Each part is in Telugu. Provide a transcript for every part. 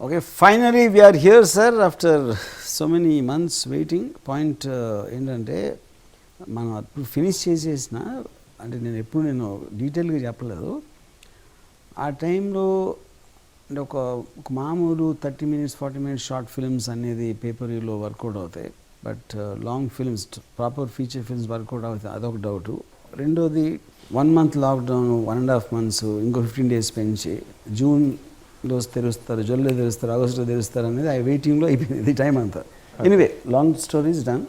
Okay, finally we are here, sir, after so many months waiting. Point ఏంటంటే మనం అప్పుడు ఫినిష్ చేసేసిన, అంటే నేను ఎప్పుడు డీటెయిల్గా చెప్పలేదు. ఆ టైంలో అంటే ఒక మామూలు 30 minutes 40 minutes షార్ట్ ఫిల్మ్స్ అనేది పేపర్లో వర్కౌట్ అవుతాయి, but long films proper feature films work out అవుతాయి, అదొక డౌటు. రెండోది 1 month లాక్డౌన్, 1.5 months, ఇంకో 15 days పెంచి జూన్లో తెరుస్తారు, జూలైలో తెరుస్తారు, ఆగస్టులో తెరుస్తారు అనేది ఆ వెయిటింగ్లో అయిపోయింది ఇది టైం అంతా. Anyway, long stories done.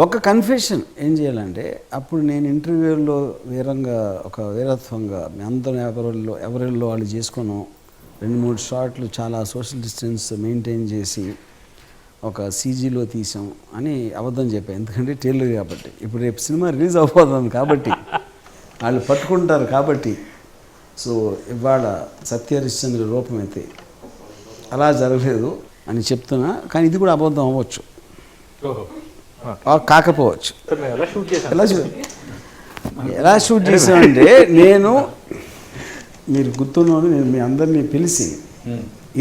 ఒక కన్ఫెషన్ ఏం చేయాలంటే, అప్పుడు నేను ఇంటర్వ్యూలో వీరత్వంగా మీ అందరం ఎవరిలో వాళ్ళు చేసుకోను, 2-3 షాట్లు చాలా సోషల్ డిస్టెన్స్ మెయింటైన్ చేసి ఒక సీజీలో తీసాం అని అబద్ధం చెప్పాను. ఎందుకంటే టైలర్ కాబట్టి, ఇప్పుడు రేపు సినిమా రిలీజ్ అయిపోతుంది కాబట్టి వాళ్ళు పట్టుకుంటారు కాబట్టి. సో ఇవాళ సత్యహరిశ్చంద్ర రూపం అయితే అలా జరగలేదు అని చెప్తున్నా, కానీ ఇది కూడా అబద్ధం అవ్వచ్చు, కాకపోవచ్చు. ఎలా షూట్ చేసామంటే, మీరు గుర్తున్నాను, నేను మీ అందరినీ పిలిచి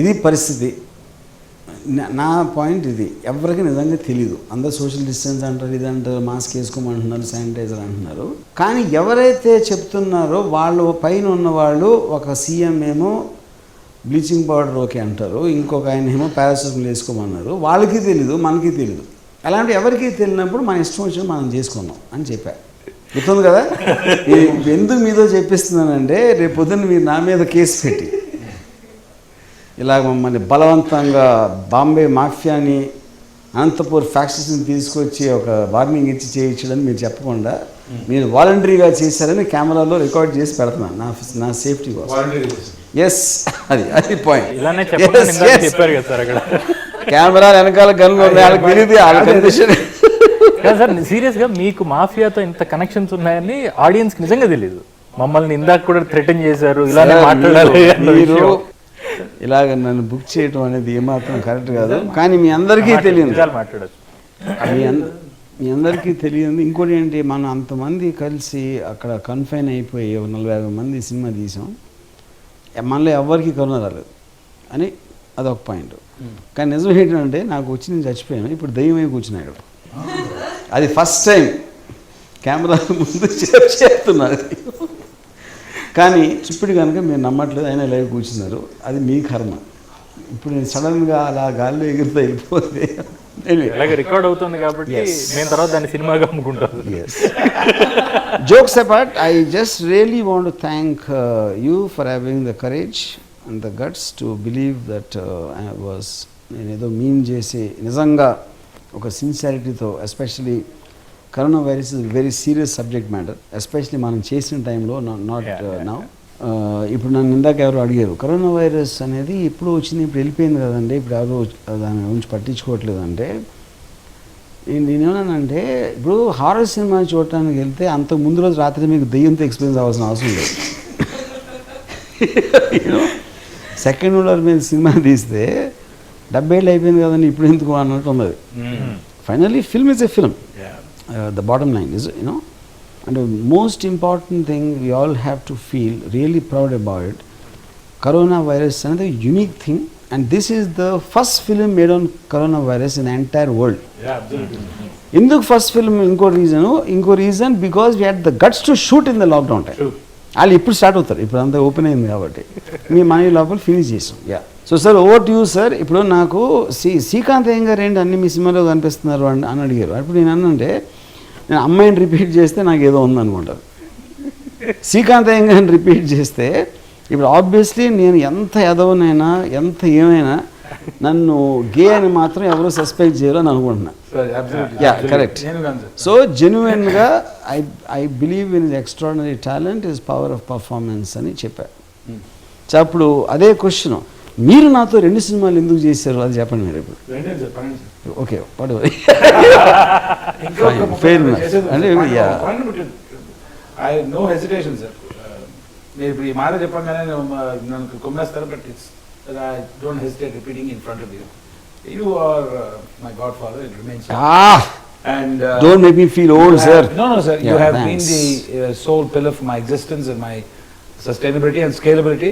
ఇది పరిస్థితి, నా పాయింట్ ఇది, ఎవరికి నిజంగా తెలీదు. అందరు సోషల్ డిస్టెన్స్ అంటారు, ఇది అంటారు, మాస్క్ వేసుకోమంటున్నారు, శానిటైజర్ అంటున్నారు. కానీ ఎవరైతే చెప్తున్నారో వాళ్ళు పైన ఉన్నవాళ్ళు, ఒక సీఎం ఏమో బ్లీచింగ్ పౌడర్ ఓకే అంటారు, ఇంకొక ఆయన ఏమో పారాసిటమాల్ వేసుకోమన్నారు. వాళ్ళకి తెలీదు, మనకి తెలీదు. అలాంటి ఎవరికి తెలియనప్పుడు మన ఇష్టం వచ్చిన మనం చేసుకున్నాం అని చెప్పారు. గుర్తుంది కదా? ఎందుకు మీతో చెప్పిస్తున్నానంటే, రేపు పొద్దున్న మీరు నా మీద కేసు పెట్టి ఇలాగ మమ్మల్ని బలవంతంగా బాంబే మాఫియాని, అనంతపూర్ ఫ్యాక్షన్స్ని తీసుకొచ్చి ఒక వార్నింగ్ ఇచ్చి చేయించడని మీరు చెప్పకుండా, మీరు వాలంటరీగా చేశారని కెమెరాలో రికార్డ్ చేసి పెడుతున్నాను నా సేఫ్టీ కోసం. ఎస్, అది పాయింట్. కెమెరా వెనకాల గన్లు ఉన్నాయి, తెలియదు సార్. సీరియస్గా మీకు మాఫియాతో ఇంత కనెక్షన్స్ ఉన్నాయని ఆడియన్స్కి నిజంగా తెలియదు. మమ్మల్ని ఇందాక కూడా థ్రెటన్ చేశారు, ఇలానే మాట్లాడాలి. మీరు ఇలాగ నన్ను బుక్ చేయడం అనేది ఏమాత్రం కరెక్ట్ కాదు. కానీ మీ అందరికీ తెలియదు, మీ అందరికీ తెలియదు. ఇంకోటి ఏంటి, మనం అంతమంది కలిసి అక్కడ కన్ఫైన్ అయిపోయి 40-50 మంది సినిమా తీసాం, మనలో ఎవరికి కరోనా రాలేదు అని అదొక పాయింట్. కానీ నిజం ఏంటంటే, నాకు వచ్చి నేను చచ్చిపోయాను, ఇప్పుడు దయ్యమై కూర్చున్నాడు. అది ఫస్ట్ టైం కెమెరా ముందు చెప్తున్నారు. కానీ ఇప్పుడు కనుక మీరు నమ్మట్లేదు, అయినా లైవ్ కూర్చున్నారు, అది మీ కర్మ. ఇప్పుడు నేను సడన్గా అలా గాల్లో ఎగిరితో వెళ్ళిపోతే రికార్డ్ అవుతుంది కాబట్టి నేను తర్వాత దాన్ని సినిమాగా అమ్ముకుంటాను. Jokes apart, I just really want to thank you for having the courage and the guts to believe that నేను ఏదో మీన్ చేసి నిజంగా ఒక సిన్సియారిటీతో, especially corona virus is very serious subject matter, especially మనం చేసిన టైంలో, నాట్ నౌ. ఇప్పుడు నన్ను ఇందాక ఎవరు అడిగారు, కరోనా వైరస్ అనేది ఇప్పుడు వచ్చింది, ఇప్పుడు వెళ్ళిపోయింది కదండి, ఇప్పుడు ఎవరు దాని గురించి పట్టించుకోవట్లేదు అంటే, నేనేమన్నానంటే, ఇప్పుడు హారర్ సినిమా చూడటానికి వెళ్తే అంతకు ముందు రోజు రాత్రి మీకు దెయ్యంతో ఎక్స్పీరియన్స్ అవ్వాల్సిన అవసరం లేదు. సెకండ్ ఓలర్ మీద సినిమా తీస్తే 70 ఏళ్ళు అయిపోయింది కదండి, ఇప్పుడు ఎందుకు అన్నట్టు ఉన్నది. Finally film is a film. The bottom line is, and the most important thing we all have to feel really proud about it, coronavirus is another unique thing, and this is the first film made on coronavirus in the entire world. Yeah, absolutely. Induk first film, inko reason because we had the guts to shoot in the lockdown time. True. వాళ్ళు ఇప్పుడు స్టార్ట్ అవుతారు, ఇప్పుడు అంతా ఓపెన్ అయింది కాబట్టి మీ మనీ లోపల ఫినిష్ చేసాం. Yeah, so sir, over to you sir. ఇప్పుడు నాకు శ్రీకాంత్ గారు ఏంటి అన్ని మీ సినిమాలో కనిపిస్తున్నారు అని అడిగారు. అప్పుడు నేను అన్నంటే, నేను అమ్మాయిని రిపీట్ చేస్తే నాకు ఏదో ఉందనుకుంటారు, శ్రీకాంత్ గారిని రిపీట్ చేస్తే ఇప్పుడు ఆబ్వియస్లీ నేను ఎంత ఎదవనైనా ఎంత ఏమైనా నన్ను గే అని మాత్రం ఎవరు సస్పెక్ట్ చేయరు అని అనుకుంటున్నా. Yeah, correct. సో జెన్యున్గా I believe in extraordinary talent is power of performance అని చెప్పారు. సో అప్పుడు అదే క్వశ్చన్, మీరు నాతో 2 సినిమాలు ఎందుకు చేశారు అది చెప్పండి మీరు ఇప్పుడు. ఓకే, అంటే నో హెసిటేషన్ సార్. మీరు ఇప్పుడు ఈ మాట చెప్పగానే నన్ను కొమ్మేస్తారు, but it's I don't hesitate repeating in front of you. You are my godfather, it remains. And don't make me feel old, sir. No, sir. Yeah, you have thanks. been the sole pillar for my existence and my sustainability and scalability.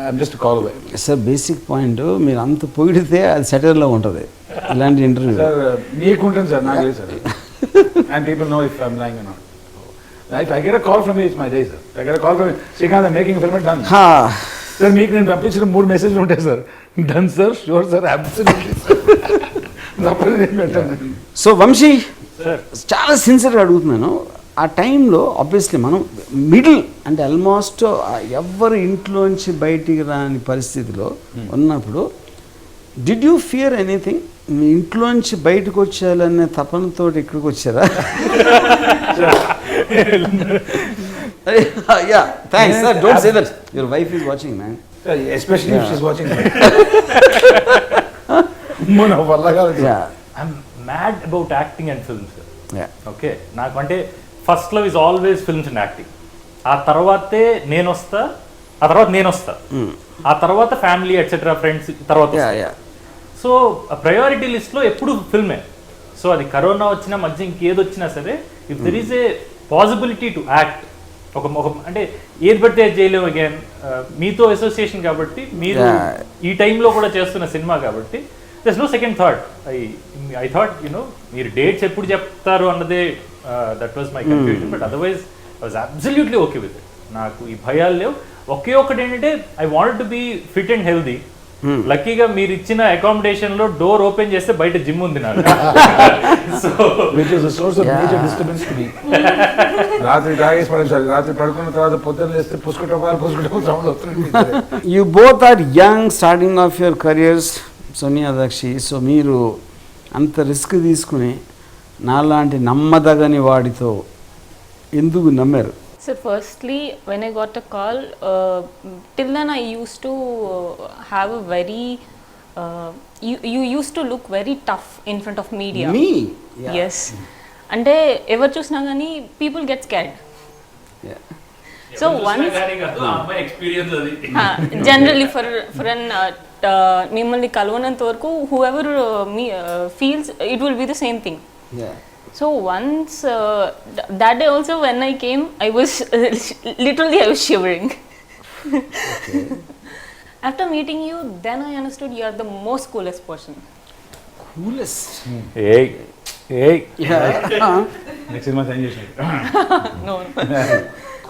I'm just a call away. Sir basic point మీరు అంత పొగిడితే అది సెటర్లో ఉంటుంది ఇలాంటి ఇంటర్వ్యూ. సార్ మీకుంటుంది సార్, నాకు లేదు sir. And people know if I'm lying or not. If I get a call from you, it's my day, sir. I get a call from you, Srikanth, I'm making a film, done. Sir మీకు నేను పంపించిన 3 మెసేజ్లు ఉంటాయి sir. Done sir, sure sir, absolutely sir. So Vamsi చాలా సిన్సియర్గా అడుగుతున్నాను. ఆ టైంలో ఆబ్వియస్లీ మనం మిడిల్ అంటే ఆల్మోస్ట్ ఎవరు ఇంట్లోంచి బయటికి రాని పరిస్థితిలో ఉన్నప్పుడు డిడ్ యూ ఫియర్ ఎనీథింగ్? మీ ఇంట్లోంచి బయటకు వచ్చేయాలనే తపనతో ఇక్కడికి వచ్చారా? Yeah thanks sir. Don't say that your wife is watching man. Especially if she is watching. మన వల్ల కాదు. I'm mad about acting and films. Okay, నాకు అంటే first love is always films and acting. ఆ తర్వాతే నేను వస్తా, ఆ తర్వాత ఫ్యామిలీ ఎట్సెట్రా ఫ్రెండ్స్ తర్వాత. సో ప్రయారిటీ లిస్ట్లో ఎప్పుడు ఫిల్మే. సో అది కరోనా వచ్చినా మధ్య ఇంకేదొచ్చినా సరే, if there is a possibility to act, ఒక అంటే ఏది పడితే చేయలేము అగైన్, మీతో అసోసియేషన్ కాబట్టి, మీరు ఈ టైంలో కూడా చేస్తున్న సినిమా కాబట్టి there's no second thought. I thought మీరు డేట్స్ ఎప్పుడు చెప్తారు అన్నదే that was my confusion. But otherwise I was absolutely okay with it. నాకు ఈ భయాలు లేవు. ఒకే ఒకటి ఏంటంటే I wanted to be fit and healthy. లక్కీగా మీరు ఇచ్చిన అకామిడేషన్ లో డోర్ ఓపెన్ చేస్తే బయట జిమ్ ఉంది నాకు. రాత్రి తాగేసి పడండి సార్, రాత్రి పడుకున్న తర్వాత పొద్దున్న లేస్తే పుసుకుంటే సౌండ్ వస్తుంది. You both are young, starting of your careers, Sonia Dakshi. So మీరు అంత రిస్క్ తీసుకుని నాలాంటి నమ్మదగని వాడితో ఎందుకు నమ్మారు? So firstly, when I got a call, till then I used to have a very, you used to look very tough in front of media. Me? Yeah. Yes. Ante ever chusna gani people get scared. Yeah. So once my experience adi. Generally for an mimmalni kalvanant varaku whoever feels it will be the same thing. Yeah. So once that day also when I came, I was literally I was shivering. Okay. After meeting you, then I understood you are the most coolest person. Coolest? Hey. Yeah. Next is my suggestion. No.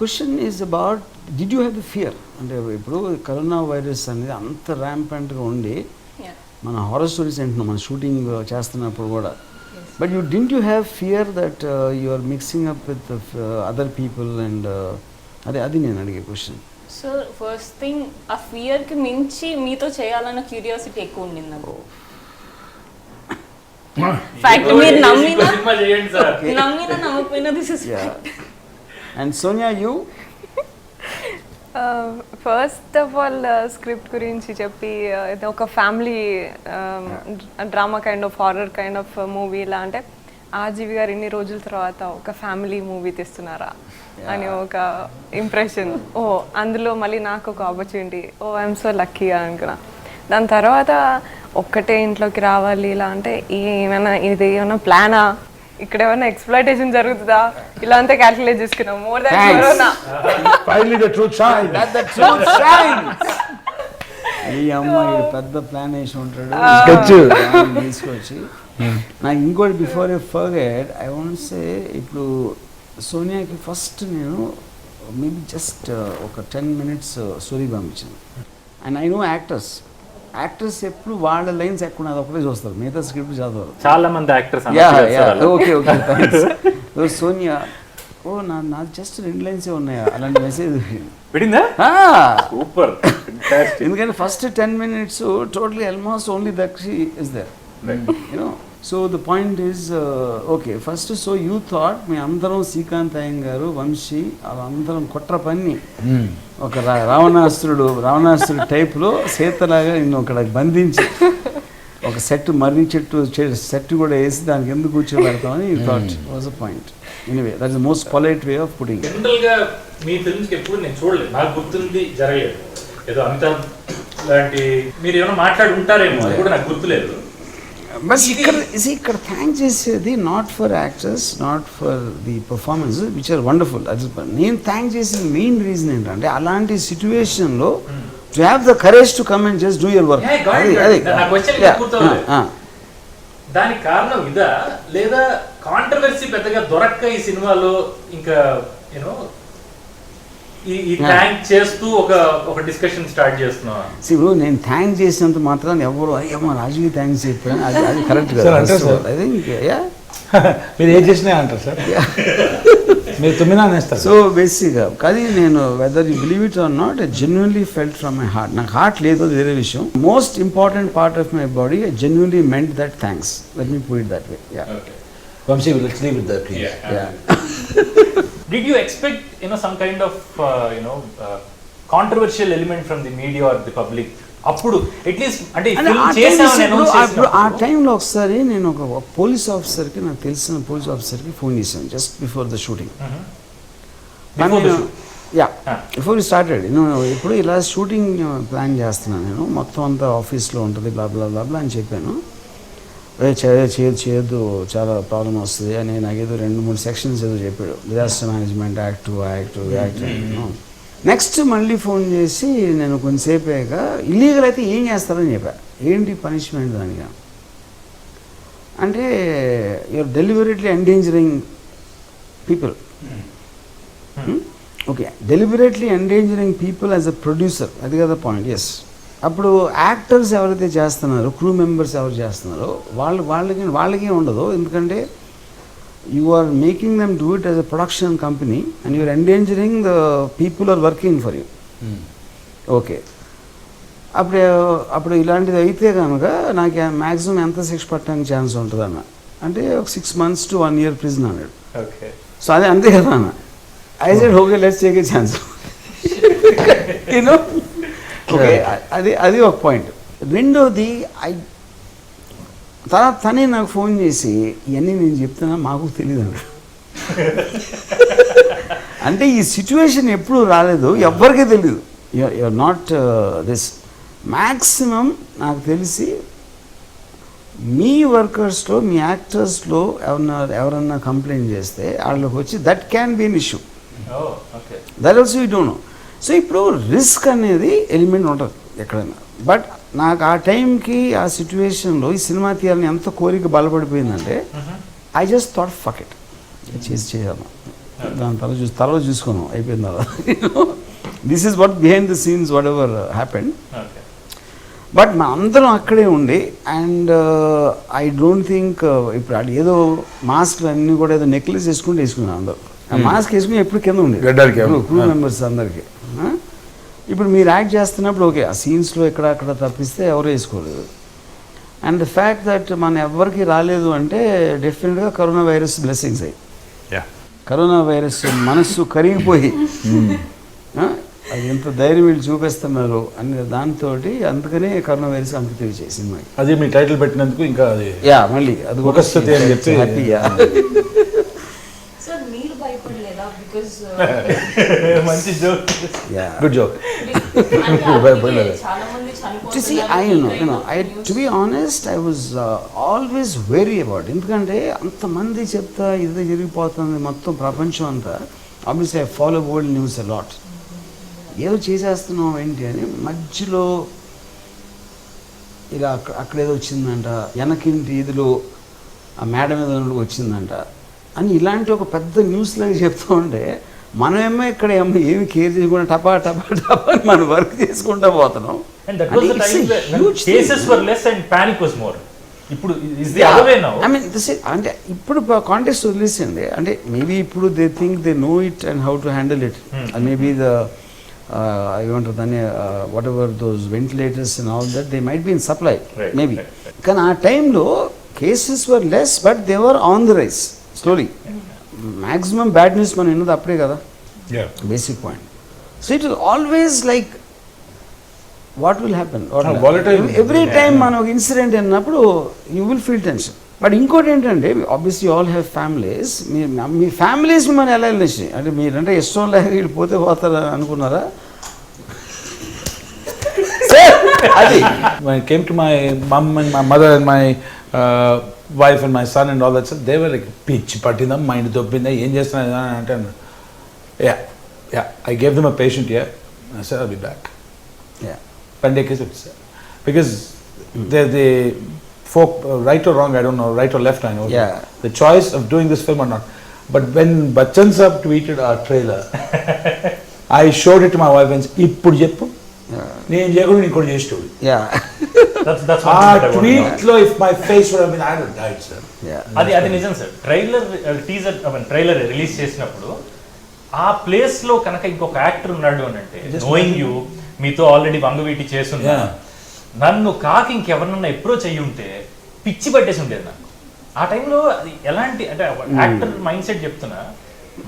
Question is about, did you have the fear? అంటే ఇప్పుడు కరోనా వైరస్ అనేది అంత ర్యాంపెంట్గా ఉండి మన హారర్ స్టోరీస్ ఏంటున్నాం మన షూటింగ్ చేస్తున్నప్పుడు కూడా. But didn't you have fear that you are mixing up with other people and అది నేను అడిగే క్వశ్చన్. సో ఫస్ట్ థింగ్ ఆ ఫియర్ కి మించి మీతో చేయాలన్న క్యూరియాసిటీ ఎక్కువ ఉండింది నాకు. ఫ్యాక్ట్ మీరు నమ్మినా నమ్మకపోయినా this is fact. And Sonia you? First of all script గురించి చెప్పి ఒక family drama kind of horror kind of movie ఇలా అంటే ఆర్జీవి గారు ఇన్ని రోజుల తర్వాత ఒక ఫ్యామిలీ మూవీ తీస్తున్నారా అని ఒక ఇంప్రెషన్. ఓ అందులో మళ్ళీ నాకు ఒక ఆపర్చునిటీ, ఓ ఐఎమ్ సో లక్కీగా అనుకున్నా. దాని తర్వాత ఒక్కటే ఇంట్లోకి రావాలి ఇలా అంటే ఇది ఏమైనా ప్లానా, ఇక్కడ ఏమైనా ఎక్స్‌ప్లాయిటేషన్ జరుగుతుందా, ఇలా అంతా క్యాల్కులేట్ చేసుకున్నాం. More than corona. Finally the truth shines. The truth shines. ఈ అమ్మాయి పెద్ద ప్లాన్ వేసి ఉంటాడు తీసుకొచ్చి. నాకు ఇంకోటి before you forget I want say, ఇప్పుడు సోనియాకి ఫస్ట్ నేను మేబీ జస్ట్ ఒక 10 minutes స్టోరీ పంపించాను. అండ్ ఐ నో యాక్టర్స్ ఎప్పుడు వాళ్ళ లైన్స్ ఎక్కడ అది ఒకటే చూస్తారు, మిగతా స్క్రిప్ట్ చదవరు చాలా మంది యాక్టర్స్. Okay thanks. సోనియా ఓ నా జస్ట్ 2 lines ఉన్నాయా అలాంటి మెసేజ్ పెట్టిందా? సూపర్. ఎందుకంటే first 10 minutes totally almost only Dakshi is there, you know. So the point is okay first. So you thought మీ అందరం శ్రీకాంత్ అయ్యంగారు, వంశీ వాళ్ళందరం కుట్ర పన్ని ఒక రావణాసురుడు టైప్లో సీతలాగా నిన్ను ఒక బంధించి ఒక సెట్ మర్రి చెట్టు సెట్ కూడా వేసి దానికి ఎందుకు కూర్చోబెడతామని you thought was a point. Anyway that is the most polite way of putting. జనరల్గా మీ ఫిల్మ్స్కి ఎప్పుడు నేను చూడలేదు, నాకు గుర్తుంది జరగలేదు. ఏదో అమితాబ్ లాంటి మీరు ఏమైనా మాట్లాడి ఉంటారేమో, అది కూడా నాకు గుర్తులేదు. బట్ ఇక్కడ థ్యాంక్ చేసేది not for actors, not for the performance which are wonderful. అది నేను థ్యాంక్ చేసిన మెయిన్ రీజన్ ఏంటంటే అలాంటి సిచ్యువేషన్లో to have the courage to come and just do your work. Yeah, got it. నా question ఇంకా పూర్తవలేదు. దానికి కారణం ఇదా లేదా కాంట్రవర్సీ పెద్దగా దొరక్క ఈ సినిమాలో ఇంకా యూనో ఈ థ్యాంక్ చేస్తూ ఒక డిస్కషన్ స్టార్ట్ చేస్తున్నావా? ఇప్పుడు నేను థ్యాంక్ చేసినంత మాత్రాన్ని ఎవరు అయ్యమ్మా రాజుకి థ్యాంక్స్ చెప్పాను అది కరెక్ట్ Sir, అంటారు sir. ఐ థింక్ మీరు ఏం చేసినా అంటారు సార్, మీరు తుమ్మినా అనేస్తారు. సో బేసిక్గా కానీ నేను whether you believe it or not I genuinely felt from my heart. నాకు హార్ట్ లేదు అది వేరే విషయం. Most important part of my body I genuinely meant that thanks. Let me put it that way. Vamsi, let's leave it there, please. Did you expect some kind of controversial element from the media or the public? అప్పుడు అట్లీస్ట్ అంటే ఇప్పుడు ఆ టైంలో ఒకసారి నేను ఒక పోలీస్ ఆఫీసర్కి, నాకు తెలిసిన పోలీస్ ఆఫీసర్కి ఫోన్ చేశాను just before the shooting. Before started ఇప్పుడు ఇలా షూటింగ్ ప్లాన్ చేస్తున్నాను నేను, మొత్తం అంతా ఆఫీస్లో ఉంటుంది బ్లా బ్లా బ్లా బ్లా అని చెప్పాను. చేయొద్దు చాలా ప్రాబ్లం వస్తుంది అని నాకు ఏదో 2-3 సెక్షన్స్ ఏదో చెప్పాడు. డిజాస్టర్ మేనేజ్మెంట్ యాక్ట్ నెక్స్ట్ మళ్ళీ ఫోన్ చేసి నేను కొంచెంసేపు అయ్యాక ఇల్లీగల్ అయితే ఏం చేస్తారని చెప్పా. ఏంటి పనిష్మెంట్ దానిగా అంటే you're deliberately endangering people. Okay, deliberately endangering people as a producer, అది కదా పాయింట్. ఎస్, అప్పుడు యాక్టర్స్ ఎవరైతే చేస్తున్నారో, క్రూ మెంబర్స్ ఎవరు చేస్తున్నారో వాళ్ళకి ఉండదు. ఎందుకంటే you are making them do it as a production company and you are endangering the people who are working for you. Okay, అప్పుడు ఇలాంటిది అయితే కనుక నాకు మ్యాక్సిమం ఎంత శిక్ష పట్టడానికి ఛాన్స్ ఉంటుంది అన్న అంటే ఒక 6 months to 1 year prison అన్నాడు. సో అదే అంతే కదా అన్న. I said okay let's take a chance. Okay, అది ఒక పాయింట్. రెండోది తర్వాత తనే నాకు ఫోన్ చేసి ఇవన్నీ నేను చెప్తున్నా మాకు తెలియదు అన్నాడు. అంటే ఈ సిచ్యువేషన్ ఎప్పుడు రాలేదు, ఎవ్వరికీ తెలియదు. You're not this. మ్యాక్సిమం నాకు తెలిసి మీ వర్కర్స్లో, మీ యాక్టర్స్లో ఎవరన్నా కంప్లైంట్ చేస్తే వాళ్ళకి వచ్చి that can be an issue. That also you don't know. So ఇప్పుడు రిస్క్ అనేది ఎలిమెంట్ ఉంటుంది ఎక్కడైనా. బట్ నాకు ఆ టైంకి ఆ సిచ్యువేషన్లో ఈ సినిమా తీయాలని ఎంత కోరిక బలపడిపోయిందంటే I just thought fuck it, చేయాలి దాని తర్వాత చూసుకున్నాం అయిపోయిన తర్వాత. This is what behind the scenes whatever happened. But మా అందరం అక్కడే ఉండి అండ్ ఐ డోంట్ థింక్ ఇప్పుడు అది ఏదో మాస్క్లు అన్నీ కూడా ఏదో నెక్లెస్ వేసుకున్నాం అందరూ. ఆ మాస్క్ వేసుకుని ఎప్పుడు కింద ఉండేది క్రూ మెంబర్స్ అందరికీ. ఇప్పుడు మీరు యాక్ట్ చేస్తున్నప్పుడు ఓకే ఆ సీన్స్లో ఎక్కడక్కడ తప్పిస్తే ఎవరు వేసుకోలేదు. అండ్ ద ఫ్యాక్ట్ దట్ మన ఎవరికి రాలేదు అంటే డెఫినెట్గా కరోనా వైరస్ బ్లెస్సింగ్స్ అయ్యి, కరోనా వైరస్ మనస్సు కరిగిపోయి అది ఎంత ధైర్యం వీళ్ళు చూపిస్తున్నారు అనే దాంతో అందుకనే కరోనా వైరస్ అంత తెలియచేసి సినిమాకి. అది మీ టైటిల్ పెట్టినందుకు ఇంకా అది మళ్ళీ అది ఒక స్థితి అని చెప్పి హ్యాపీగా. మంచి joke, good joke. To be honest I was always very about. ఎందుకంటే అంతమంది చెప్తా ఇది జరిగిపోతుంది మొత్తం ప్రపంచం అంతా. Obviously I follow world news a lot. ఏదో చేసేస్తున్నాం ఏంటి అని మధ్యలో ఇలా అక్కడేదో వచ్చిందంట, వెనకింటి ఇదిలో ఆ మేడం మీద వచ్చిందంట అని ఇలాంటి ఒక పెద్ద న్యూస్ లాగా చెప్తూ ఉంటే మనమేమో ఇక్కడ ఏమి కేర్ చేయకుండా టపా టపా టపా అని మనం వర్క్ చేసుకుంటూ పోతున్నాం. అంటే ఇప్పుడు కాంటెక్స్ట్ వదిలేసింది. అంటే మేబీ ఇప్పుడు they think they know it and how to handle it. Maybe the ఏమంటారు దాన్ని what ever those ventilators and all that they might be in supply maybe. కానీ ఆ టైంలో cases were less but they were on the rice slowly. Maximum bad news మనం విన్నది అప్పుడే కదా, basic point. So it is always like what will happen every time మనం ఒక ఇన్సిడెంట్ అన్నప్పుడు you will feel tension. But ఇంకోటి ఏంటంటే obviously all have families. Me families మనం ఎలా వెళ్ళినాయి అంటే మీరంటే ఇష్టం లేక వీళ్ళు పోతారు అనుకున్నారా? అది when I came to my mom and my mother and my wife and my son and all that stuff, they were like పిచ్చి పట్టిందా, మైండ్ తొప్పిందా, ఏం చేస్తున్నా అని అంటే I gave them a patient. I said I'll be back. Pandekis, because the folk, right or wrong, I don't know, right or left, I know. Yeah. The choice of doing this film or not. But when Bachchan Saab tweeted our trailer, I showed it to my wife and said, "Ippudu cheppu, nenu cheyakunda inkodu chesitodi." Yeah. That's one Ah, thing that I want to know. tweet lo, if my face would have been, I would have died, sir. Yeah. అది నిజం సార్. ట్రైలర్ రిలీజ్ చేసినప్పుడు ఆ ప్లేస్ లో కనుక ఇంకొక యాక్టర్ ఉన్నాడు అని అంటే, నోయింగ్ యూ, మీతో ఆల్రెడీ వంగవీటి చేస్తున్నా, నన్ను కాకి ఇంకెవరినన్నా అప్రోచ్ అయ్యి ఉంటే పిచ్చి పట్టేసి ఉండేది నాకు. ఆ టైంలో అది ఎలాంటి అంటే యాక్టర్ మైండ్ సెట్ చెప్తున్నా,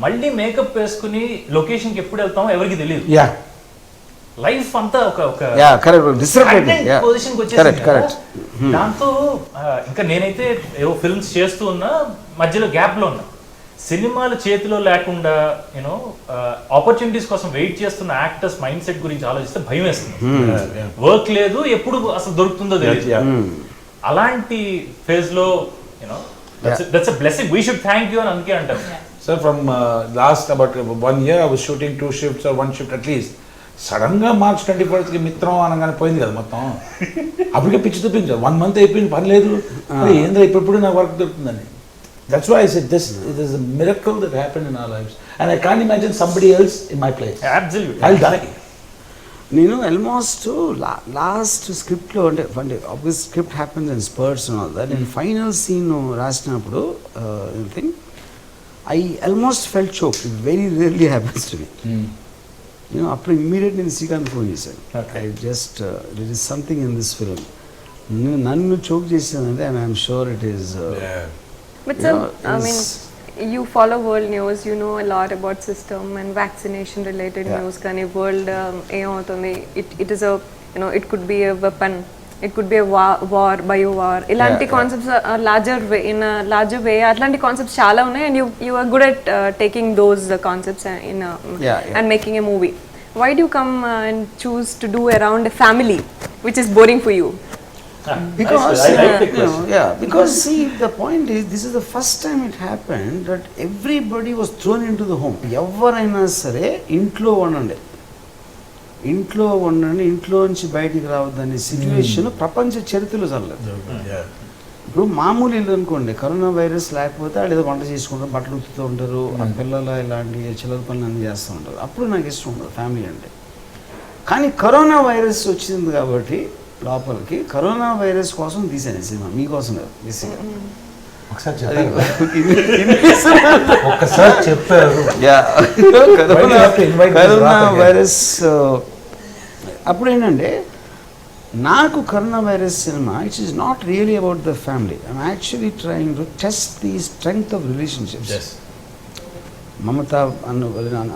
మళ్ళీ మేకప్ వేసుకుని లొకేషన్కి ఎప్పుడు వెళ్తామో ఎవరికి తెలియదు. Yeah. లైఫ్ అంతా ఒక Yeah, correct. Disrupted. Yeah. పొజిషన్కి Correct, వచ్చేసింది correct. కదా. దాంతో ఇంకా నేనైతే ఏవో ఫిల్మ్స్ చేస్తూ ఉన్నా, మధ్యలో గ్యాప్లో ఉన్నా. సినిమాలు చేతిలో లేకుండా యూనో ఆపర్చునిటీస్ కోసం వెయిట్ చేస్తున్న యాక్టర్స్ మైండ్ సెట్ గురించి ఆలోచిస్తే భయం వేస్తుంది. వర్క్ లేదు, ఎప్పుడు అసలు దొరుకుతుందో తెలియదు. అలాంటి ఫేజ్ లో you know that's a blessing, we should thank you అని అందుకే అంటారు. Sir, from last about 1 year, I was shooting 2 shifts or 1 shift at least. Sudden గా March 21st మిత్రం అనగానే పోయింది కదా మొత్తం. అప్పటికే పిచ్చి చూపించారు. 1 month అయిపోయింది, పని లేదు, ఏంద్రా ఇప్పుడు నాకు వర్క్ దొరుకుతుందని. That's why I said this is a miracle that happened in our lives, and I can't imagine somebody else in my place. Absolutely. I'll die. నేను ఆల్మోస్ట్ లాస్ట్ స్క్రిప్ట్లో అంటే obvious script happens in spurts and all that. నేను ఫైనల్ సీన్ రాసినప్పుడు thing I almost felt choke. It very rarely happens to me. నేను అప్పుడు ఇమ్మీడియట్ నేను శ్రీకాంత్ ఫోన్ చేశాను. I just there is something in this film. నన్ను చోక్ చేసిందంటే and I'm sure it is. But sir, I mean, you follow world news, you know a lot about system and vaccination related news. Kani world ఏమవుతుంది, it is a, you know, it could be a weapon, it could be a war, bio war. ఇలాంటి concepts larger way, in larger way అట్లాంటి కాన్సెప్ట్స్ చాలా ఉన్నాయి, and you are good at taking those concepts in and making a movie. Why do you come and choose to do around a family which is boring for you? Because I like the question. because see, the point is, this is the first time it happened that everybody was thrown into the home. ఎవరైనా సరే ఇంట్లో ఉండండి, ఇంట్లో నుంచి బయటికి రావద్దనే సిచ్యువేషన్ ప్రపంచ చరిత్రలో జరగలేదు. ఇప్పుడు మామూలు ఇల్లు అనుకోండి, కరోనా వైరస్ లేకపోతే వాళ్ళు ఏదో వంట చేసుకుంటారు, బట్టలు ఉతుకుతూ ఉంటారు, ఆ పిల్లలు ఇలాంటి చిల్లర పనులు అన్నీ చేస్తూ ఉంటారు. అప్పుడు నాకు ఇష్టం ఉండదు ఫ్యామిలీ అంటే. కానీ కరోనా వైరస్ వచ్చింది కాబట్టి లోపలికి, కరోనా వైరస్ కోసం తీసాను సినిమా, మీకోసం కాదు బేసిక్గా. ఒకసారి చెప్పారు కరోనా వైరస్. అప్పుడు ఏంటంటే నాకు corona virus cinema it's is not really about the family. I'm actually trying to test the strength of relationships. మమత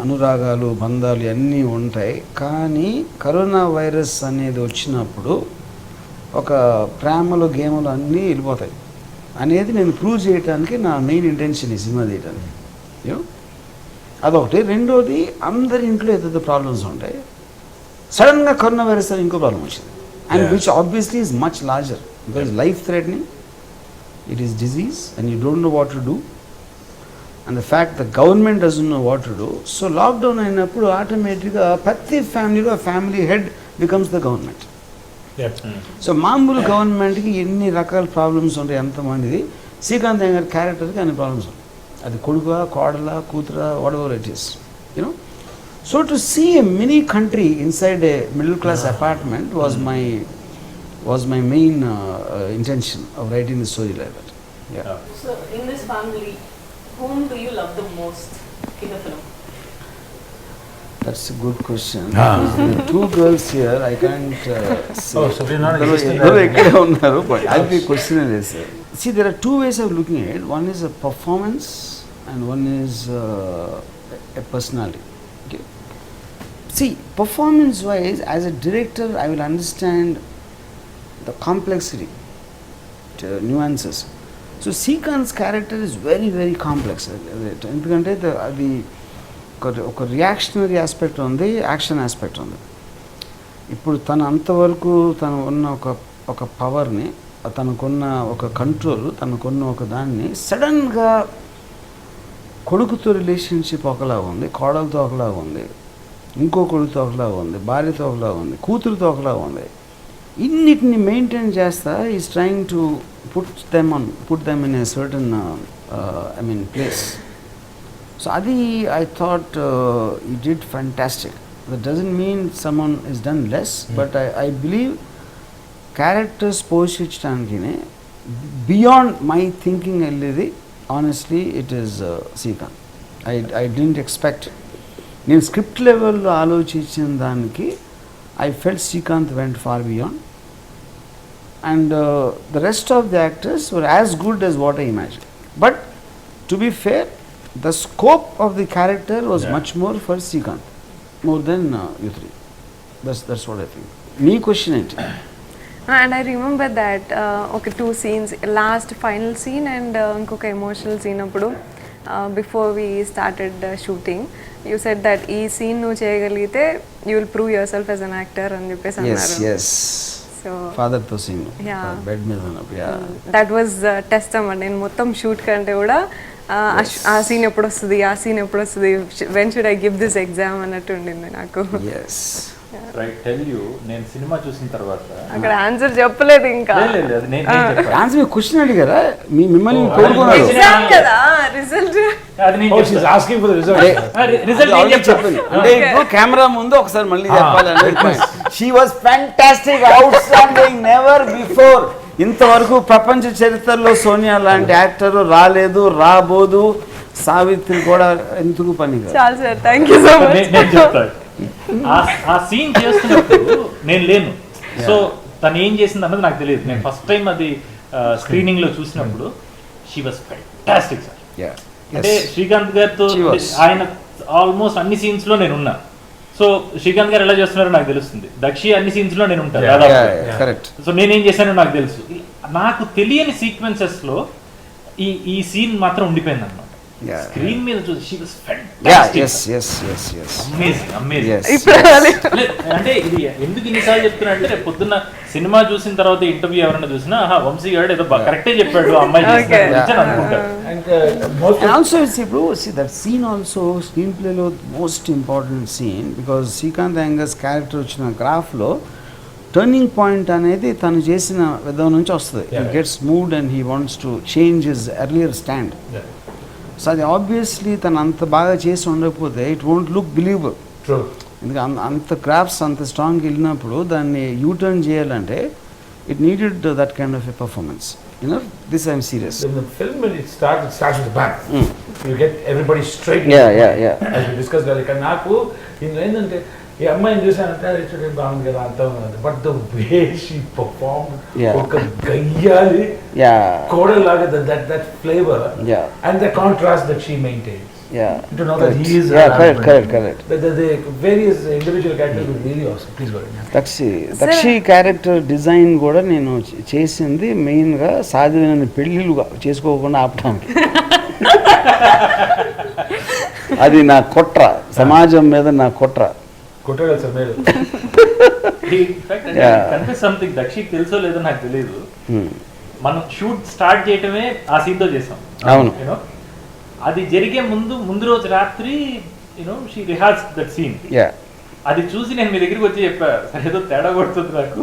అనురాగాలు, బంధాలు అన్నీ ఉంటాయి. కానీ కరోనా వైరస్ అనేది వచ్చినప్పుడు ఒక ప్రేమలు, గేములు అన్నీ వెళ్ళిపోతాయి అనేది నేను ప్రూవ్ చేయడానికి నా మెయిన్ ఇంటెన్షన్ ఈ సినిమా తీయడానికి. అదొకటి. రెండోది, అందరి ఇంట్లో ఏదైతే ప్రాబ్లమ్స్ ఉంటాయి, సడన్గా కరోనా వైరస్ అని ఇంకో ప్రాబ్లం వచ్చింది, and which obviously is much larger because life threatening. It is disease and you don't know what to do, and the fact the government doesn't know what to do. So lockdown అయినప్పుడు ఆటోమేటిక్గా ప్రతి ఫ్యామిలీలో family head becomes the government. So మామూలు గవర్నమెంట్కి ఎన్ని రకాల ప్రాబ్లమ్స్ ఉంటాయి, ఎంతమందిది. శ్రీకాంత్ గారి క్యారెక్టర్కి అన్ని ప్రాబ్లమ్స్ ఉంటాయి, అది కొడుక, కోడల, కూతుర, whatever it is, you know. So to see a mini country inside a middle class apartment was my main intention of writing the story like that. So in this family, whom do you love the most in the film? That's a good question. The two girls here, I can't say. Oh, so we're not existing. But I'll be questioning this. See, there are two ways of looking at it. One is a performance and one is a personality. Okay. See, performance-wise, as a director, I will understand the complexity, nuances. So Srikanth's character is very, very complex. ఎందుకంటే అది ఒక రియాక్షనరీ ఆస్పెక్ట్ ఉంది, యాక్షన్ ఆస్పెక్ట్ ఉంది. ఇప్పుడు తను అంతవరకు తను ఉన్న ఒక పవర్ని, తనకున్న ఒక కంట్రోల్, తనకున్న ఒక దాన్ని సడన్గా కొడుకుతో రిలేషన్షిప్ ఒకలాగా ఉంది, కోడలతో ఒకలాగా ఉంది. ఇంకొకరితో ఒకలాగా ఉంది, భార్యతో ఒకలాగా ఉంది, కూతురుతో ఒకలాగా ఉంది. ఇన్నిటిని మెయింటైన్ చేస్తా is trying to put them in a certain place. So అది I thought he did fantastic. That doesn't mean someone is done less, but I believe characters పోషించడానికి బియాండ్ మై థింకింగ్ వెళ్ళేది honestly it is Srikanth. I didn't expect. నేను స్క్రిప్ట్ లెవెల్లో ఆలోచించిన దానికి I felt Srikanth went far beyond, and the rest of the actors were as good as what I imagine. But to be fair, the scope of the character was much more for Srikanth more than you three. That's what I think. Me question ఏంటి? And I remember that okay, 2 scenes, last final scene and ఇంకొక emotional scene అప్పుడు before we started shooting, you said that ఈ scene నువ్వు చేయగలిగితే you will prove yourself as an actor అని చెప్పేసి అన్నారు. Yes. So ఫాదర్తో సీన్ Yeah. బెడ్ మీద ఉన్నప్పుడు that was test అన్నమాట. నేను మొత్తం షూట్ కంటే కూడా ఆ సీన్ ఎప్పుడు వస్తుంది, ఆ సీన్ ఎప్పుడు వస్తుంది, when should I give this exam అన్నట్టు ఉండింది నాకు. ఎస్. రైట్, టెల్ యూ, నేను సినిమా చూసిన తర్వాత అక్కడ ఆన్సర్ చెప్పలేదు ఇంకా. లేదు, అది నేను చెప్పాను. ఆన్సర్ మీ క్వశ్చన్ అడిగారా? మిమ్మల్ని కోరుకున్నారు. ఎగ్జామ్ కదా, రిజల్ట్. అది నేను Oh, she's asking for the result. Result నేను చెప్పింది అంటే ఇప్పుడు కెమెరా ముందు ఒకసారి మళ్ళీ చెప్పాలి. She was fantastic, out standing, never before. ఇంతవరకు ప్రపంచ చరిత్రలో సోనియా లాంటి యాక్టర్ రాలేదు, రాబోదు. సావిత్రి కూడా ఎందుకు పని చాలు sir, thank you so much. నేను చెప్తాను. ఆ సీన్ చేస్తున్నప్పుడు నేను లేను, సో తను ఏం చేసింది అన్నది నాకు తెలియదు. నేను ఫస్ట్ టైం అది స్క్రీనింగ్ లో చూసినప్పుడు షీ వాజ్ ఫ్యాంటాస్టిక్ సార్. అంటే శ్రీకాంత్ గారితో ఆయన ఆల్మోస్ట్ అన్ని సీన్స్ లో నేను ఉన్నా. సో శ్రీకాంత్ గారు ఎలా చేస్తున్నారో నాకు తెలుస్తుంది, దక్షి అన్ని సీన్స్ లో నేను ఉంటాను కరెక్ట్. సో నేనేం చేశానో నాకు తెలుసు. నాకు తెలియని సీక్వెన్సెస్ లో ఈ సీన్ మాత్రం ఉండిపోయింది అన్నమాట. స్క్రీన్ మీద చూసి షీ వాస్ ఫ్యాంటాస్టిక్, అమేజింగ్. అంటే ఇది ఎందుకు ఇన్నిసార్లు చెప్తున్నా అంటే, రేపు పొద్దున్న సినిమా చూసిన తర్వాత ఇంటర్వ్యూ ఎవరైనా చూసినా వంశీ గారు ఏదో కరెక్టే చెప్పాడు అమ్మాయి అనుకుంటారు. And also it's that scene also screen play lo most important scene, because Srikanth Iyengar's character వచ్చిన గ్రాఫ్ లో టర్నింగ్ పాయింట్ అనేది తను చేసిన విధం నుంచి వస్తుంది. he gets moved and he wants to change his earlier stand. So అది ఆబ్వియస్లీ తను అంత బాగా చేసి ఉండకపోతే ఇట్ వోంట్ లుక్ బిలీవబుల్. ఎందుకంటే అంత గ్రాఫ్స్ అంత స్ట్రాంగ్ వెళ్ళినప్పుడు దాన్ని యూటర్న్ చేయాలంటే it needed that kind of a performance. This I'm serious. In the film, when it starts with a bang. You get everybody straight. Yeah. As we discussed earlier, నాకు ఏంటంటే ఈ అమ్మాయిని చూసానంటే బాగుంది కదా అంతా ఉన్నది, but the way she perform, ఒక గయ్యాలి కోడలాగా that flavour and the contrast that she maintains. To know that he is correct. The various individual characters were really awesome. Please go ahead. దక్షి character design కూడా నేను చేసింది మెయిన్గా సాధ్యమైన పెళ్ళిళ్ళు చేసుకోకుండా ఆపడానికి. అది నా కుట్ర, సమాజం మీద నా కుట్ర. కొట్టగలరు సార్ మీరు. సంథింగ్ దక్షికి తెలుసో లేదో నాకు తెలియదు, మనం షూట్ స్టార్ట్ చేయటమే ఆ సీన్ తో చేసాం. అవును. అది జరిగే ముందు రోజు రాత్రి షీ రిహార్స్ దట్ సీన్. అది చూసి నేను మీ దగ్గరికి వచ్చి చెప్పా, ఏదో తేడా కొడుతుంది నాకు.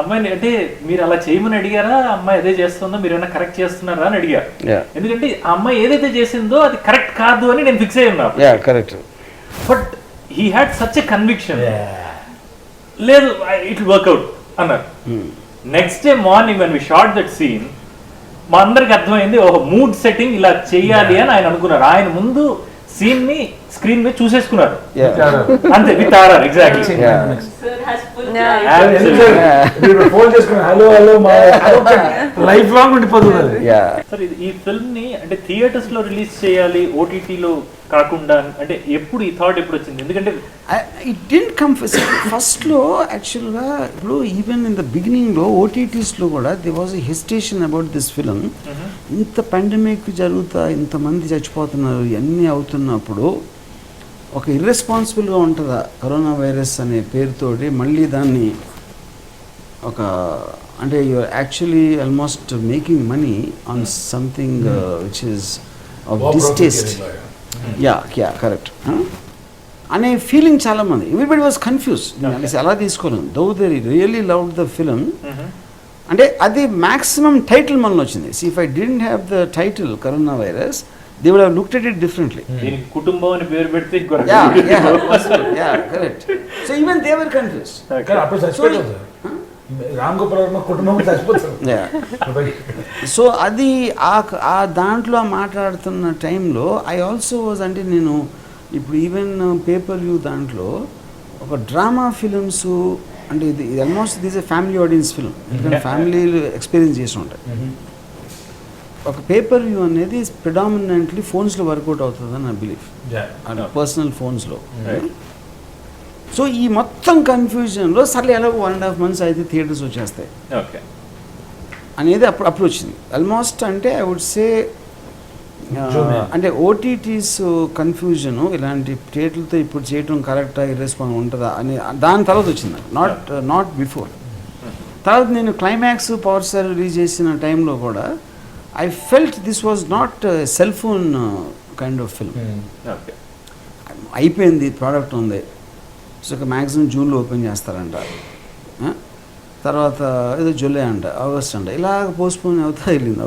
అమ్మాయిని అంటే మీరు అలా చేయమని అడిగారా, అమ్మాయి అదే చేస్తుందో మీరు ఏమైనా కరెక్ట్ చేస్తున్నారా అని అడిగా. ఎందుకంటే ఆ అమ్మాయి ఏదైతే చేసిందో అది కరెక్ట్ కాదు అని నేను ఫిక్స్ అయి ఉన్నా. But he had such a conviction, లేదు ఇట్ వర్క్అవుట్ అన్నారు. Next day morning when we shot that scene, మా అందరికి అర్థమైంది ఓహో మూడ్ సెట్టింగ్ ఇలా చెయ్యాలి అని ఆయన అనుకున్నారు. ఆయన ముందు సీన్ ని స్క్రీన్ మీద చూసేసుకున్నారు అంతే, విత్ ఆర్ఆర్. ఎగ్జాక్ట్లీ. ఫోన్ చేసుకున్నా హలో లైఫ్ లాంగ్ ఉండిపోతుంది. సార్ ఈ ఫిల్మ్ ని అంటే థియేటర్స్ లో రిలీజ్ చేయాలి, ఓటీటీలో కాకుండా, అంటే ఎప్పుడు ఈ థాట్ ఎప్పుడు వచ్చింది? ఎందుకంటే ఇట్ డిడ్ంట్ కమ్ ఫస్ట్లో. యాక్చువల్గా ఇప్పుడు ఈవెన్ ఇన్ ద బిగినింగ్లో ఓటీటీస్లో కూడా they was a hesitation about this film. ఇంత పాండమిక్ జరుగుతా, ఇంతమంది చచ్చిపోతున్నారు, ఇవన్నీ అవుతున్నప్పుడు ఒక ఇర్రెస్పాన్సిబుల్గా ఉంటుందా కరోనా వైరస్ అనే పేరుతోటి మళ్ళీ దాన్ని ఒక అంటే you're actually almost making money on something which is of distaste. Yeah, correct. అనే ఫీలింగ్ చాలామంది ఎవ్రీబడి వాజ్ కన్ఫ్యూజ్ అనేసి ఎలా తీసుకోలేము though they really love the film. అంటే అది మ్యాక్సిమం టైటిల్ మనలో వచ్చింది. If I didn't have the title corona virus they would have looked at it differently. దీనికి కుటుంబం అని పేరు పెడితే correct. So even they were confuse. అప్పుడు చచ్చిపోతాం సార్, రామ్ గోపాల్ వర్మ కుటుంబం చచ్చిపోతాం. సో అది ఆ దాంట్లో మాట్లాడుతున్న టైంలో ఐ ఆల్సో వాజ్, అంటే నేను ఇప్పుడు ఈవెన్ పేపర్ వ్యూ దాంట్లో ఒక డ్రామా ఫిలిమ్స్ అంటే ఇది almost this A family audience film, ఎందుకంటే ఫ్యామిలీలు ఎక్స్పీరియన్స్ చేసి ఉంటాయి. ఒక పేపర్ వ్యూ అనేది ప్రిడామినెంట్లీ ఫోన్స్లో వర్కౌట్ అవుతుందని నా బిలీఫ్, పర్సనల్ ఫోన్స్లో. సో ఈ మొత్తం కన్ఫ్యూజన్లో సర్లే ఎలాగో 1.5 months అయితే థియేటర్స్ వచ్చేస్తాయి అనేది అప్పుడు వచ్చింది. ఆల్మోస్ట్ అంటే ఐ వుడ్ సే అంటే ఓటీటీస్ కన్ఫ్యూజను ఇలాంటి థియేటర్లతో ఇప్పుడు చేయటం కరెక్టా ఇర్రెస్పాన్స్ ఉంటుందా అని దాని తర్వాత వచ్చింది, నాట్ బిఫోర్. తర్వాత నేను క్లైమాక్స్ పవర్ స్టార్ రిలీజ్ చేసిన టైంలో కూడా I felt this was not cell phone kind of film. అయిపోయింది, ప్రోడక్ట్ ఉంది, సో మ్యాక్సిమం జూన్లో ఓపెన్ చేస్తారంట, తర్వాత ఏదో జూలై అంట, ఆగస్ట్ అంట, ఇలాగ పోస్ట్పోన్ అవుతా వెళ్ళింది.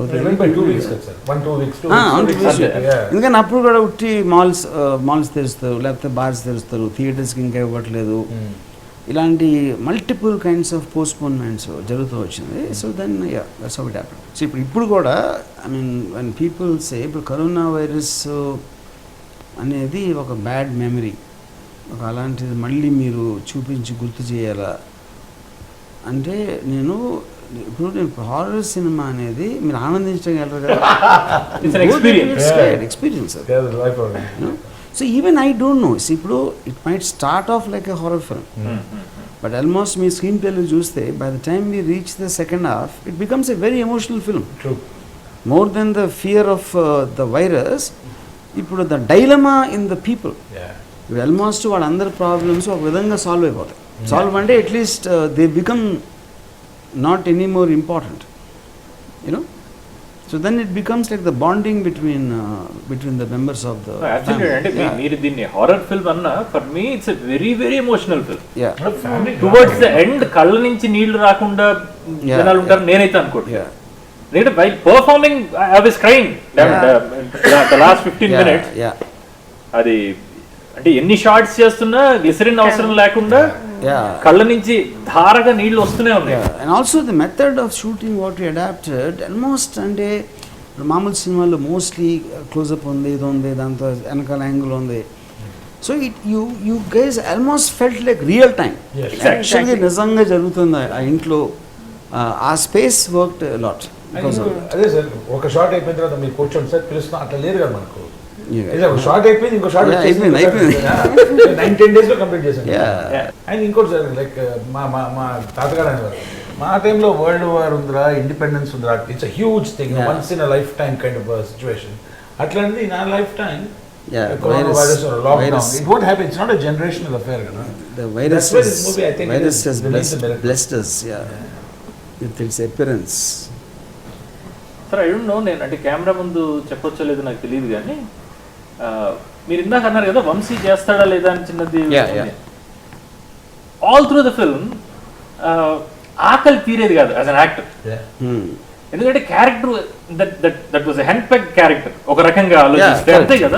ఎందుకంటే అప్పుడు కూడా ఉట్టి మాల్స్ తెరుస్తారు, లేకపోతే బార్స్ తెరుస్తారు, థియేటర్స్కి ఇంకా ఇవ్వట్లేదు, ఇలాంటి మల్టిపుల్ కైండ్స్ ఆఫ్ పోస్ట్పోన్మెంట్స్ జరుగుతూ వచ్చింది. So then that's how it happened. So ఇప్పుడు కూడా I mean when people say ఇప్పుడు కరోనా వైరస్ అనేది ఒక బ్యాడ్ మెమరీ, ఒక అలాంటిది మళ్ళీ మీరు చూపించి గుర్తు చేయాలా అంటే నేను హారర్ సినిమా అనేది మీరు ఆనందించగలరు కదా, experience. So even I don't know, ఇప్పుడు it might start off like a horror film, but almost మీ స్క్రీన్ ప్లేలో చూస్తే by the time we reach the second half it becomes a very emotional film. More than the fear of the virus, ఇప్పుడు the dilemma in the people, ఇప్పుడు ఆల్మోస్ట్ వాళ్ళందరి ప్రాబ్లమ్స్ ఒక విధంగా సాల్వ్ అయిపోతాయి. సాల్వ్ అంటే at least they become not any more important, you know. So then it becomes like the bonding between the members of the family. అంటే మీరు దీన్ని హారర్ ఫిల్మ్ అన్న, for me it's a very very emotional film. Towards the end కళ్ళ నుంచి నీళ్లు రాకుండా జనాలు ఉంటారు నేనైతే అనుకుంటున్నాను. ఎందుకంటే by performing I was crying the last 15 minutes. అది అంటే ఎన్ని షార్ట్స్ చేస్తున్నా గ్లిసరిన్ అవసరం లేకుండా కళ్ళ నుంచి ధారగా నీళ్లు వస్తూనే ఉన్నాయి. And also the method of shooting what you adapted almost, అంటే మామూలు సినిమాల్లో మోస్ట్లీ క్లోజప్ ఉంది, ఇది ఉంది, దాంతో వెనకాల యాంగిల్ ఉంది. So you guys almost felt like real time, యాక్చువల్గా నిజంగా జరుగుతుంది ఆ ఇంట్లో. ఆ స్పేస్ వర్క్డ్ లాట్. అదే సార్, ఒక షార్ట్ అయిపోయిన తర్వాత మీరు కూర్చోండి సార్ పిలుస్తున్నాం, అట్లా లేదు కదా మనకు. షార్ట్ అయిపోయింది, ఇంకో షార్ట్ అయిపోయింది 9-10 days లో కంప్లీట్ చేశాను. అండ్ ఇంకోటి సార్, లైక్ మా తాతగారు అనేవారు, మా టైంలో వరల్డ్ వార్ ఉందిరా, ఇండిపెండెన్స్ ఉందిరా, it's a huge thing, once in a life time kind of situation. అట్లాంటిది నా life time corona virus or lockdown, it won't happen. It's not a generational affair, The virus has blessed us, with its appearance. Sir I don't no, నేను అంటే కెమెరా ముందు చెప్పొచ్చో లేదో నాకు తెలియదు, కానీ మీరు ఇందాక అన్నారు కదా వంశీ చేస్తాడా లేదా అని చిన్నది. ఆల్ త్రూ ద ఫిల్మ్ ఆకలి తీరేది కాదు యాజ్ అన్ యాక్టర్. ఎందుకంటే character that was a hand peg character, ఒక రకంగా ఆలోచిస్తే అంతే కదా.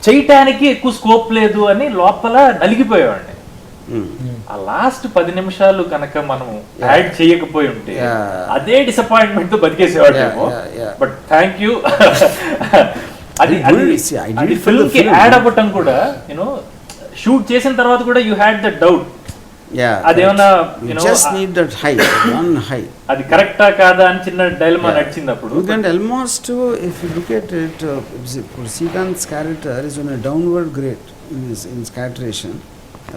చేయటానికి ఎక్కువ స్కోప్ లేదు అని లోపల నలిగిపోయేవాడిని. ఆ లాస్ట్ 10 నిమిషాలు కనుక మనం యాడ్ చేయకపోయి ఉంటే అదే డిసప్పాయింట్మెంట్ తో బతికేసేవాడేమో. But thank you. అది ఫిల్మ్ కి యాడ్ అవ్వటం కూడా, యూనో, షూట్ చేసిన తర్వాత కూడా యూ హ్యాడ్ ద డౌట్, అదేమన్నా అది కరెక్టా కాదా అని చిన్న డైలమా నడిచింది అప్పుడు. ఎందుకంటే almost if you look at it, Srikanth character is on a downward grade in scatteration.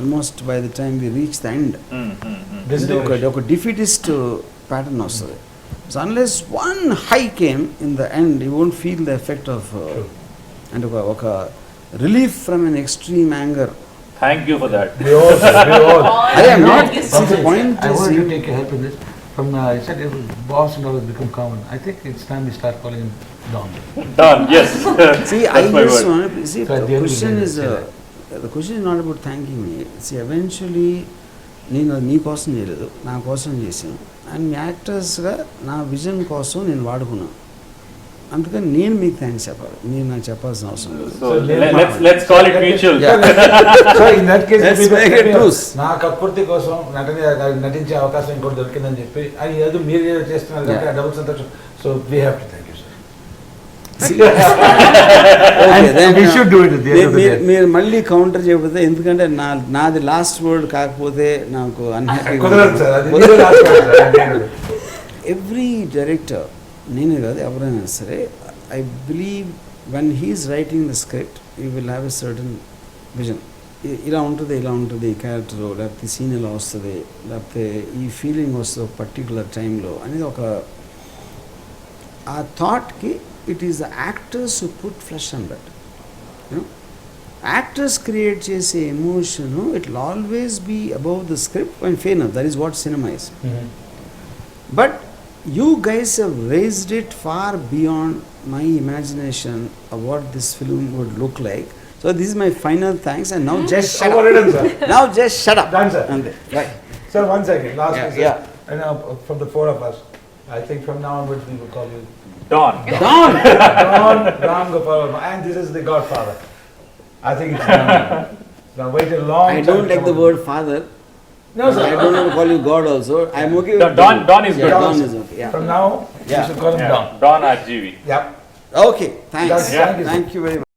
Almost by the time we reach the end ఒక డిఫీటిస్ట్ ప్యాటర్న్ వస్తుంది. So unless one high came in the end you won't feel the effect of, అంటే ఒక relief from an extreme anger. Thank you for that. We all. I am not. See, the point I is, want to take your help in this. From I said boss and all has become common. I think it's time we start calling him Don. Don, yes. See, I just want to see. The question is, the question is not about thanking me. It's eventually నేను అది నీ కోసం చేయలేదు, నా కోసం చేశాను. అండ్ మీ యాక్టర్స్గా నా విజన్ కోసం నేను వాడుకున్నాను. అందుకని నేను మీకు థ్యాంక్స్ చెప్పాలి, మీరు నాకు చెప్పాల్సిన అవసరం లేదు. So let's call it mutual. So in that case Let's make it truce. నా కక్కుర్తి కోసం నటించే అవకాశం ఇంకోటి దొరికిందని చెప్పి అది ఏదో మీరు ఏదో చేస్తున్నారు కాబట్టి ఆ డబుల్ సంతోషం. So we have to thank you sir. Okay, then, We should do it at the end of the day. మీరు మళ్ళీ కౌంటర్ చేయకపోతే, ఎందుకంటే నాది లాస్ట్ వర్డ్ కాకపోతే నాకు కుదరదు సార్, అది మీరే last word సార్, అది నేను. ఎవ్రీ డైరెక్టర్, నేనే కాదు ఎవరైనా సరే, I believe when he's writing the script you will have a certain vision. ఇలా ఉంటుంది ఈ క్యారెక్టరు, లేకపోతే సీన్ ఇలా వస్తుంది, లేకపోతే ఈ ఫీలింగ్ వస్తుంది ఒక పర్టికులర్ టైంలో అనేది ఒక ఆ థాట్కి it is the actors who put flesh and blood. You know actors create చేసే emotion it will always be above the script and fair enough, that is what cinema is. But you guys have raised it far beyond my imagination of what this film would look like. So this is my final thanks, and now just shut Already up. done, sir. Now just shut up. Done, sir. And right. Sir, one second, last Yeah, question. yeah. And from the four of us, I think from now onwards we will call you Don. Don. Don Ram Gopal Verma, and this is the Godfather. I think it's now wait a long I time. don't like the word father. No, sir. I don't want to call you God also. I'm okay with Don is Yeah, good. Don is okay. Yeah. From now, Yeah. you should call him Yeah. Don. Don RGV. Yep. Okay. Thanks. Yes, thank you, sir. Thank you very much.